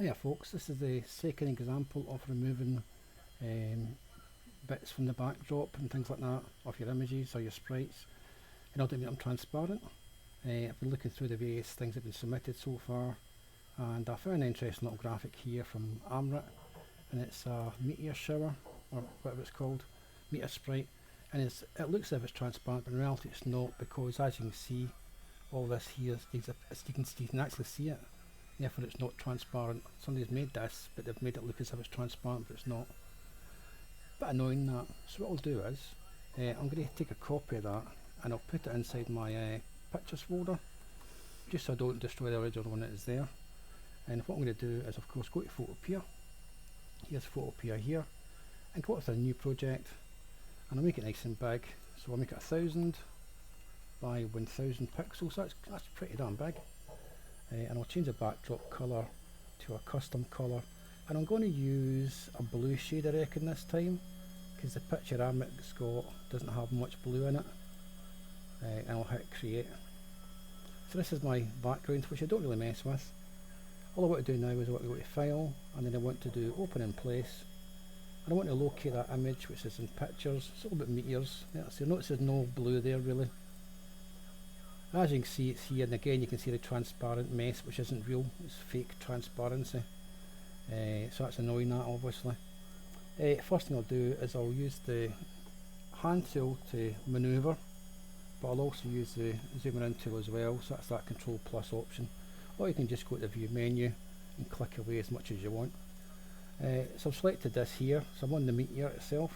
Hiya folks, this is the second example of removing bits from the backdrop and things like that of your images or your sprites in order to make them transparent. I've been looking through the various things that have been submitted so far, and I found an interesting little graphic here from Amrit, and it's a meteor shower, or whatever it's called, meteor sprite, and it looks as if it's transparent, but in reality it's not, because as you can see, all this here, you can actually see it. Therefore it's not transparent. Somebody's made this, but they've made it look as if it's transparent, but it's not. Bit annoying that. So what I'll do is, I'm going to take a copy of that and I'll put it inside my pictures folder, just so I don't destroy the original one that is there. And what I'm going to do is, of course, go to Photopea. Here's Photopea here, and go to a new project, and I'll make it nice and big. So I'll make it 1000 by 1000 pixels. That's pretty damn big. And I'll change the backdrop colour to a custom colour, and I'm going to use a blue shade, I reckon, this time, because the picture Amit's got doesn't have much blue in it. And I'll hit create. So this is my background, which I don't really mess with. All I want to do now is I want to go to file, and then I want to do open in place, and I want to locate that image which is in pictures. It's all about meteors. Yeah, so notice there's no blue there really. As you can see, it's here, and again you can see the transparent mess, which isn't real, it's fake transparency. So that's annoying, that obviously. First thing I'll do is I'll use the hand tool to manoeuvre, but I'll also use the zoom in tool as well, so that's that Control plus option. Or you can just go to the view menu and click away as much as you want. So I've selected this here, so I'm on the meteor itself.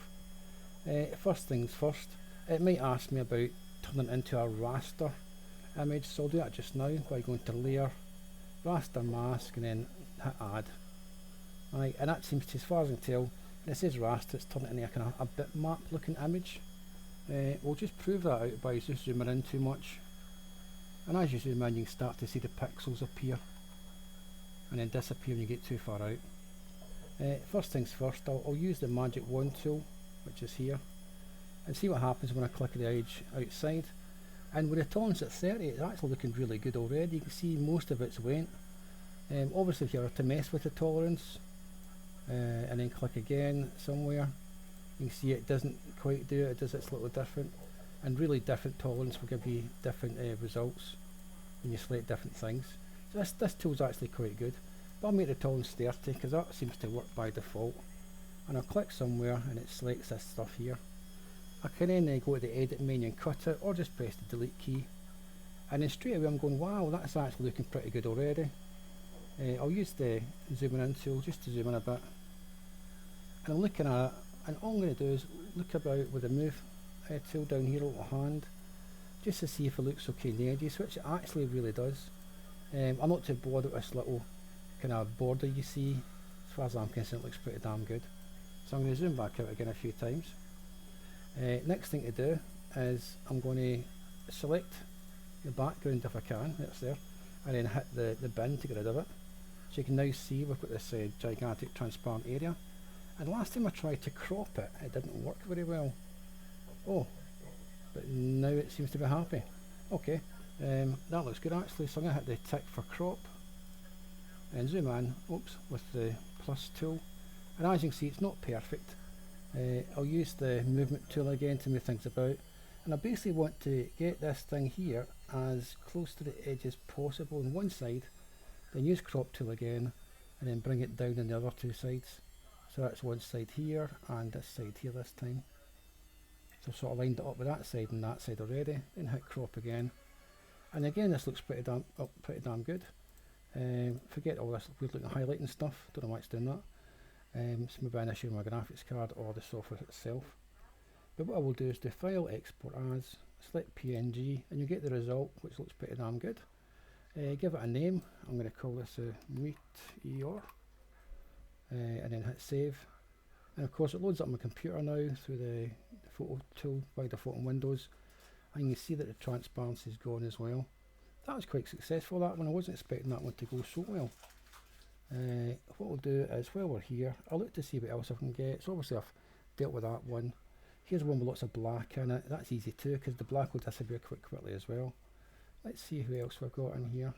First things first, it might ask me about turning it into a raster image, so I'll do that just now by going to layer, raster mask, and then hit add. Right, and that seems to, as far as I can tell, this is raster, it's turning it into a kind of a bitmap looking image. We'll just prove that out by just zooming in too much, and as you zoom in you can start to see the pixels appear and then disappear when you get too far out. First things first, I'll use the magic wand tool, which is here, and see what happens when I click the edge outside. And with the tolerance at 30, it's actually looking really good already. You can see most of it's went. Obviously if you were to mess with the tolerance and then click again somewhere, you can see it doesn't quite do it, it does it's a little different. And really different tolerance will give you different results when you select different things. So this tool's actually quite good. But I'll make the tolerance 30 because that seems to work by default. And I'll click somewhere and it selects this stuff here. I can then go to the edit menu and cut it, or just press the delete key, and then straight away I'm going, wow, that's actually looking pretty good already. I'll use the zooming in tool just to zoom in a bit, and I'm looking at it, and all I'm going to do is look about with the move tool down here, a little hand, just to see if it looks okay in the edges, which it actually really does. I'm not too bothered with this little kind of border you see. As far as I'm concerned, it looks pretty damn good. So I'm going to zoom back out again a few times. Next thing to do is I'm going to select the background if I can, it's there, and then hit the bin to get rid of it. So you can now see we've got this gigantic transparent area, and last time I tried to crop it, it didn't work very well. Oh, but now it seems to be happy. Okay, that looks good actually, so I'm going to hit the tick for crop and zoom in, oops, with the plus tool, and as you can see it's not perfect. I'll use the movement tool again to move things about, and I basically want to get this thing here as close to the edge as possible on one side, then use crop tool again and then bring it down on the other two sides. So that's one side here and this side here this time. So I've sort of lined it up with that side and that side already, then hit crop again, and again this looks pretty damn good. Forget all this weird looking highlighting stuff, don't know why it's doing that. It's maybe an issue with my graphics card or the software itself. But what I will do is do file, export as, select PNG, and you get the result, which looks pretty damn good. Give it a name. I'm going to call this a meteor, and then hit save. And of course it loads up on my computer now through the photo tool by default in Windows, and you can see that the transparency is gone as well. That was quite successful, that one. I wasn't expecting that one to go so well. What we'll do is, while we're here, I'll look to see what else I can get. So obviously I've dealt with that one. Here's one with lots of black in it. That's easy too, because the black will disappear quite quickly as well. Let's see who else we've got in here.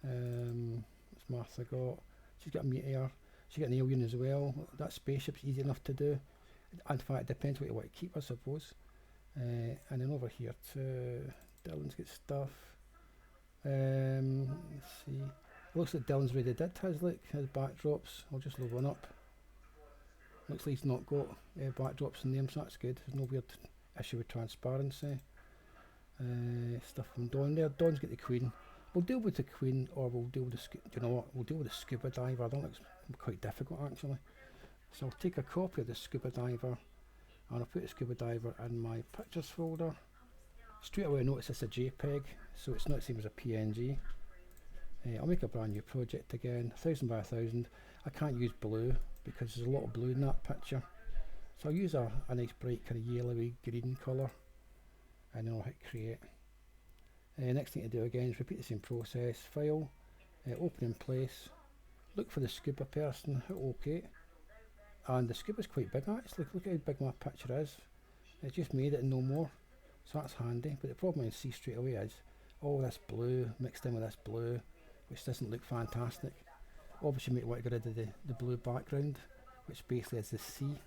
What's Martha got? She's got a meteor. She's got an alien as well. That spaceship's easy enough to do. In fact, it depends what you want to keep, I suppose. And then over here too, Dylan's got stuff. Let's see. It looks like Dylan's already did his backdrops. I'll just load one up. Looks like he's not got backdrops in them, so that's good. There's no weird issue with transparency. Stuff from Dawn there. Dawn's got the Queen. We'll deal with the Queen, or we'll deal with the you know what? We'll deal with the scuba diver. I think it's quite difficult actually. So I'll take a copy of the scuba diver, and I'll put the scuba diver in my pictures folder. Straight away I notice it's a JPEG, so it's not the same as a PNG. I'll make a brand new project again, 1000 by 1000. I can't use blue because there's a lot of blue in that picture. So I'll use a nice bright kind of yellowy green colour, and then I'll hit create. Next thing to do again is repeat the same process. File, open in place, look for the scuba person, hit OK. And the scuba's quite big actually, look how big my picture is. It's just made it and no more, so that's handy. But the problem I see straight away is all this blue mixed in with this blue, which doesn't look fantastic. Obviously you might want to get rid of the blue background, which basically is the sea.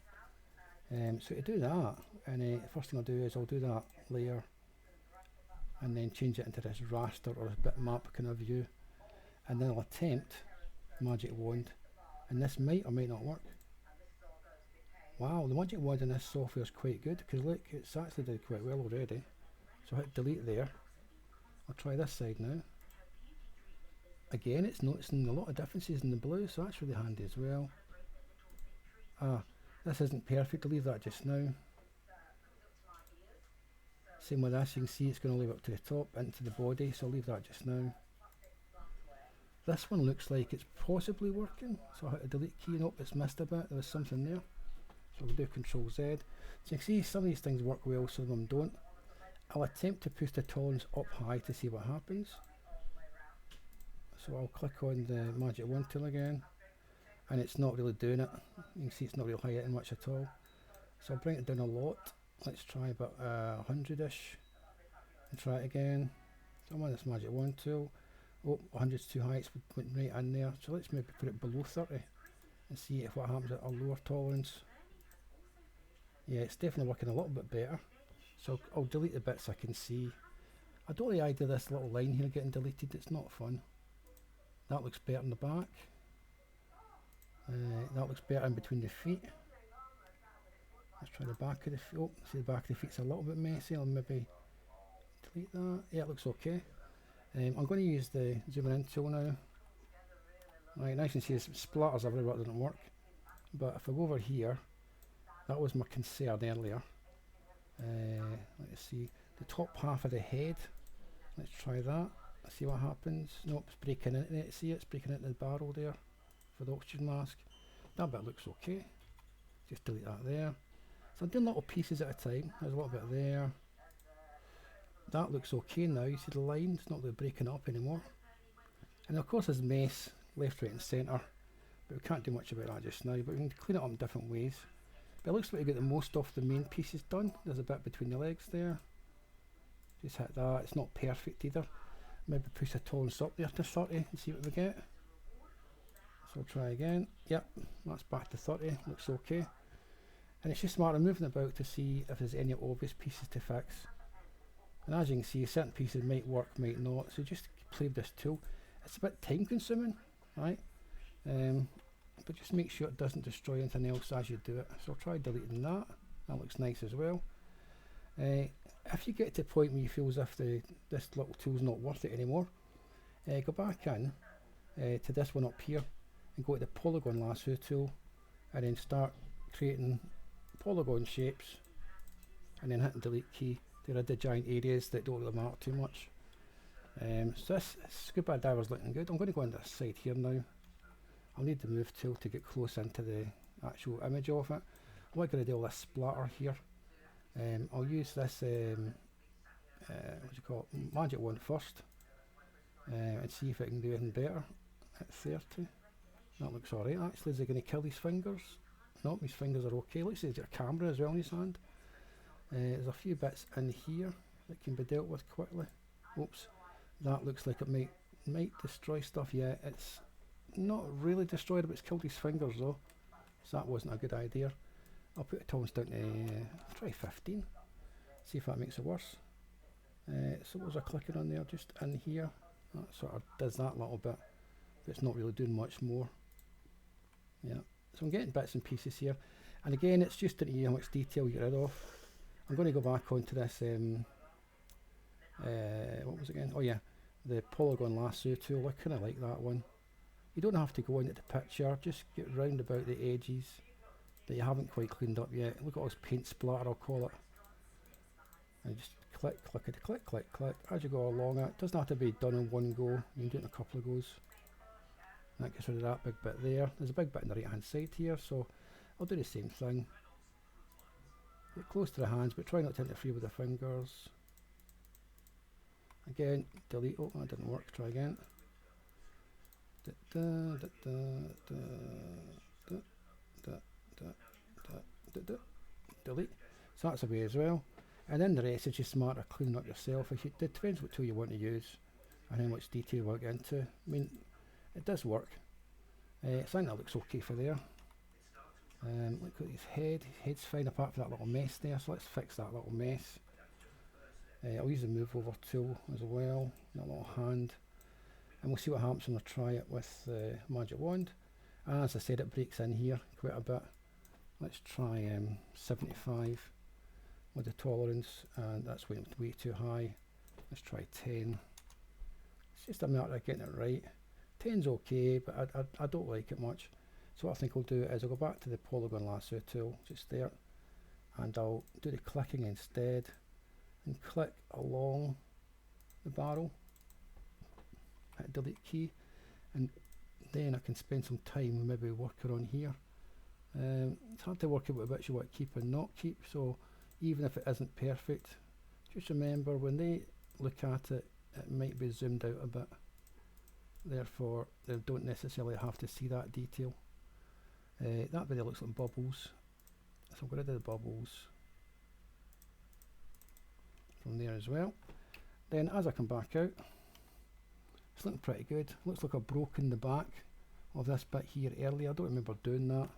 So to do that, and the first thing I'll do is I'll do that layer and then change it into this raster or a bitmap kind of view, and then I'll attempt magic wand, and this might or might not work. Wow, the magic wand in this software is quite good, because look, it's actually did quite well already. So hit delete there. I'll try this side now. Again, it's noticing a lot of differences in the blue, so that's really handy as well. This isn't perfect, I'll leave that just now. Same with this, you can see it's going to live up to the top, into the body, so I'll leave that just now. This one looks like it's possibly working, so I hit the delete key. Nope, it's missed a bit, there was something there. So we'll do Control Z. So you can see some of these things work well, some of them don't. I'll attempt to push the tolerance up high to see what happens. So I'll click on the magic wand tool again, and it's not really doing it. You can see it's not really highlighting much at all. So I'll bring it down a lot. Let's try about 100-ish and try it again. So I'm on this magic wand tool. Oh, 100's too high, it's went right in there. So let's maybe put it below 30 and see if what happens at a lower tolerance. Yeah, it's definitely working a little bit better. So I'll delete the bits I can see. I don't like the idea of this little line here getting deleted, it's not fun. That looks better in the back. That looks better in between the feet. Let's try the back of the feet. Oh, see the back of the feet's a little bit messy. I'll maybe delete that. Yeah, it looks okay. I'm going to use the zoom in tool now. Right, now you can see it splatters everywhere, it doesn't work. But if I go over here, that was my concern earlier. Let's see, the top half of the head. Let's try that. Let's see what happens. Nope, it's breaking into it. See, it's breaking into the barrel there for the oxygen mask. That bit looks okay. Just delete that there. So I'm doing little pieces at a time. There's a little bit there. That looks okay now. You see the line, it's not really breaking up anymore. And of course there's mess left, right and centre, but we can't do much about that just now, but we can clean it up in different ways. But it looks like we got the most of the main pieces done. There's a bit between the legs there. Just hit that. It's not perfect either. Maybe push the tolerance up there to 30 and see what we get. So I'll try again. Yep, that's back to 30. Looks okay. And it's just a matter of moving about to see if there's any obvious pieces to fix. And as you can see, certain pieces might work, might not. So just play with this tool. It's a bit time consuming, right? But just make sure it doesn't destroy anything else as you do it. So I'll try deleting that. That looks nice as well. If you get to a point where you feel as if this little tool's not worth it anymore, go back in to this one up here and go to the Polygon Lasso tool, and then start creating polygon shapes, and then hit the delete key to rid the giant areas that don't really matter too much. So this scuba diver's looking good. I'm going to go on this side here now. I'll need the move tool to get close into the actual image of it. I'm not going to do all this splatter here. I'll use this magic wand first, and see if I can do anything better at 30. That looks alright actually. Is it going to kill these fingers? No, his fingers are okay. Looks like he's got a camera as well in his hand. There's a few bits in here that can be dealt with quickly. Oops, that looks like it might destroy stuff. Yeah, it's not really destroyed it, but it's killed his fingers though, so that wasn't a good idea. I'll put the tolerance down to try 15, see if that makes it worse. So what was I clicking on there? Just in here. That sort of does that little bit, but it's not really doing much more. Yeah, so I'm getting bits and pieces here, and again it's just to see how much detail you get rid of. I'm going to go back onto this, what was it again? Oh yeah, the Polygon Lasso tool. I kind of like that one. You don't have to go into the picture, just get round about the edges that you haven't quite cleaned up yet. Look at all this paint splatter, I'll call it. And just click, click, click, click, click as you go along it. Doesn't have to be done in one go, you can do it in a couple of goes. And that gets rid of that big bit there. There's a big bit on the right hand side here, so I'll do the same thing. Get close to the hands, but try not to interfere with the fingers. Again, delete. Oh, that didn't work. Try again. Delete. So that's away as well. And then the rest is just smart of cleaning up yourself. It depends what tool you want to use and how much detail you want to get into. I mean, it does work. I think that looks okay for there. Look at his head. His head's fine apart from that little mess there. So let's fix that little mess. I'll use the move over tool as well. That little hand. And we'll see what happens when I try it with the magic wand. And as I said, it breaks in here quite a bit. Let's try 75 with the tolerance, and that's way too high. Let's try 10. It's just a matter of getting it right. 10's okay, but I don't like it much. So what I think I'll do is I'll go back to the Polygon Lasso tool, just there, and I'll do the clicking instead, and click along the barrel, hit delete key, and then I can spend some time maybe working on here. It's hard to work out what bits you want to keep and not keep, so even if it isn't perfect, just remember when they look at it, it might be zoomed out a bit, therefore they don't necessarily have to see that detail. That video looks like bubbles, so I'll get rid of the bubbles from there as well. Then as I come back out, it's looking pretty good. Looks like I've broken the back of this bit here earlier. I don't remember doing that,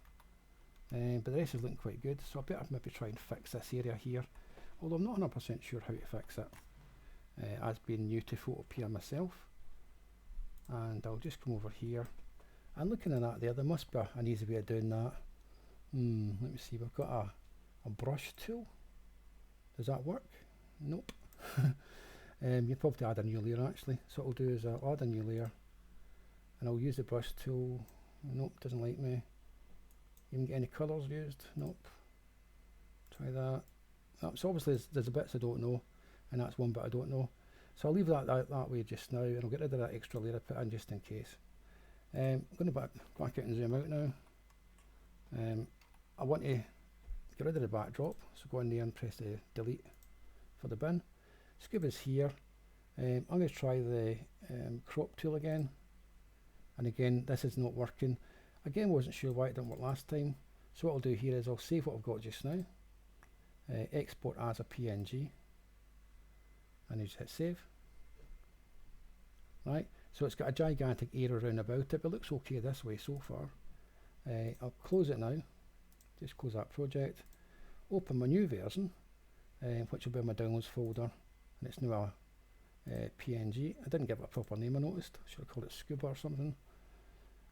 but the rest is looking quite good, so I better maybe try and fix this area here, although I'm not 100% sure how to fix it, as being new to Photopea myself. And I'll just come over here, and looking at that there must be an easy way of doing that. Let me see, we've got a brush tool. Does that work? Nope. You probably add a new layer actually. So what I'll do is I'll add a new layer, and I'll use the brush tool. Nope, doesn't like me. You can get any colours used? Nope. Try that. So obviously there's bits I don't know, and that's one bit I don't know. So I'll leave that way just now, and I'll get rid of that extra layer I put in just in case. I'm going to back out and zoom out now. I want to get rid of the backdrop, so go in there and press the delete for the bin. Scuba's here. I'm going to try the crop tool again, and again this is not working. Again, wasn't sure why it didn't work last time. So what I'll do here is I'll save what I've got just now, export as a PNG, and you just hit save. Right, so it's got a gigantic error around about it, but it looks okay this way so far. I'll close it now, just close that project, open my new version, which will be in my downloads folder, and it's now a PNG. I didn't give it a proper name, I noticed. I should have called it Scuba or something.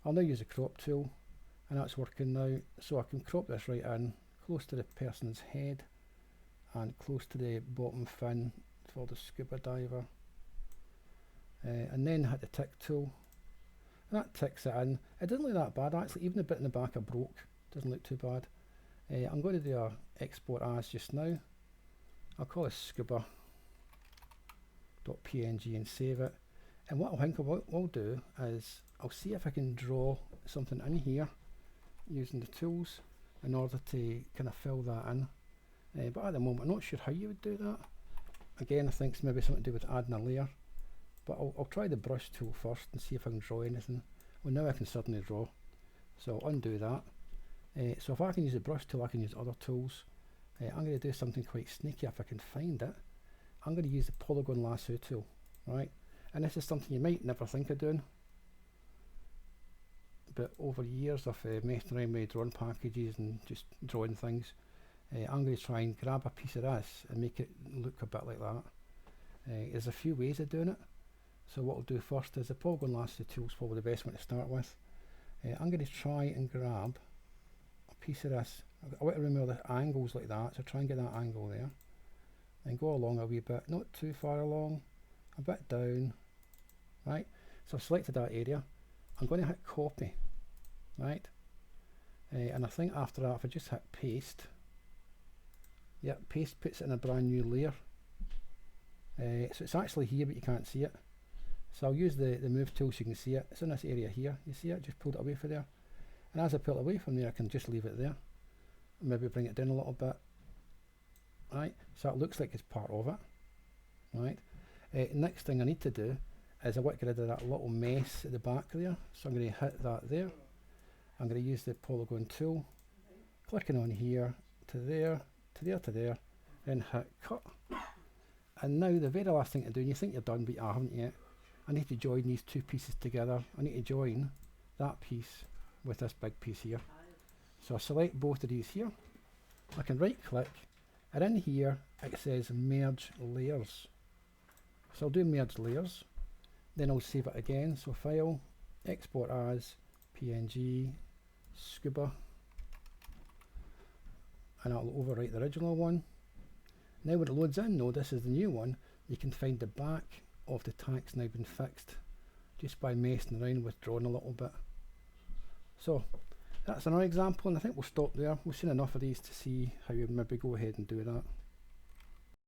I'll now use the crop tool, and that's working now, so I can crop this right in, close to the person's head, and close to the bottom fin for the scuba diver. And then hit the tick tool, and that ticks it in. It doesn't look that bad actually, even the bit in the back I broke doesn't look too bad. I'm going to do a export as just now. I'll call it scuba.png and save it. And what I think I'll do is I'll see if I can draw something in here using the tools in order to kind of fill that in. But at the moment I'm not sure how you would do that. Again, I think it's maybe something to do with adding a layer. But I'll try the brush tool first and see if I can draw anything. Well, now I can certainly draw, so I'll undo that. So if I can use the brush tool, I can use other tools. I'm going to do something quite sneaky if I can find it. I'm going to use the Polygon Lasso tool, right? And this is something you might never think of doing. but over years of messing around with drawing packages and just drawing things, I'm going to try and grab a piece of this and make it look a bit like that. There's a few ways of doing it. So what we'll do first is the Polygon Lasso tool is probably the best one to start with. I'm going to try and grab a piece of this. I want to remove the angles like that, so try and get that angle there. And go along a wee bit, not too far along, a bit down, right? So I've selected that area. I'm going to hit copy, right? And I think after that, if I just hit paste, yeah, paste puts it in a brand new layer. So it's actually here, but you can't see it. So I'll use the move tool so you can see it. It's in this area here. You see it? Just pulled it away from there. And as I pull it away from there, I can just leave it there. Maybe bring it down a little bit. Right, so it looks like it's part of it. Right. Next thing I need to do is I want to get rid of that little mess at the back there. So I'm going to hit that there. I'm going to use the Polygon tool, clicking on here to there, to there, to there, then hit cut. And now the very last thing to do, and you think you're done, but you haven't yet. I need to join these two pieces together. I need to join that piece with this big piece here. So I select both of these here. I can right click, and in here it says merge layers. So I'll do merge layers, then I'll save it again. So file, export as PNG, scuba, and I'll overwrite the original one. Now when it loads in, no, this is the new one, you can find the back of the tank's now been fixed just by messing around with drawing a little bit. So that's another example, and I think we'll stop there. We've seen enough of these to see how you maybe go ahead and do that.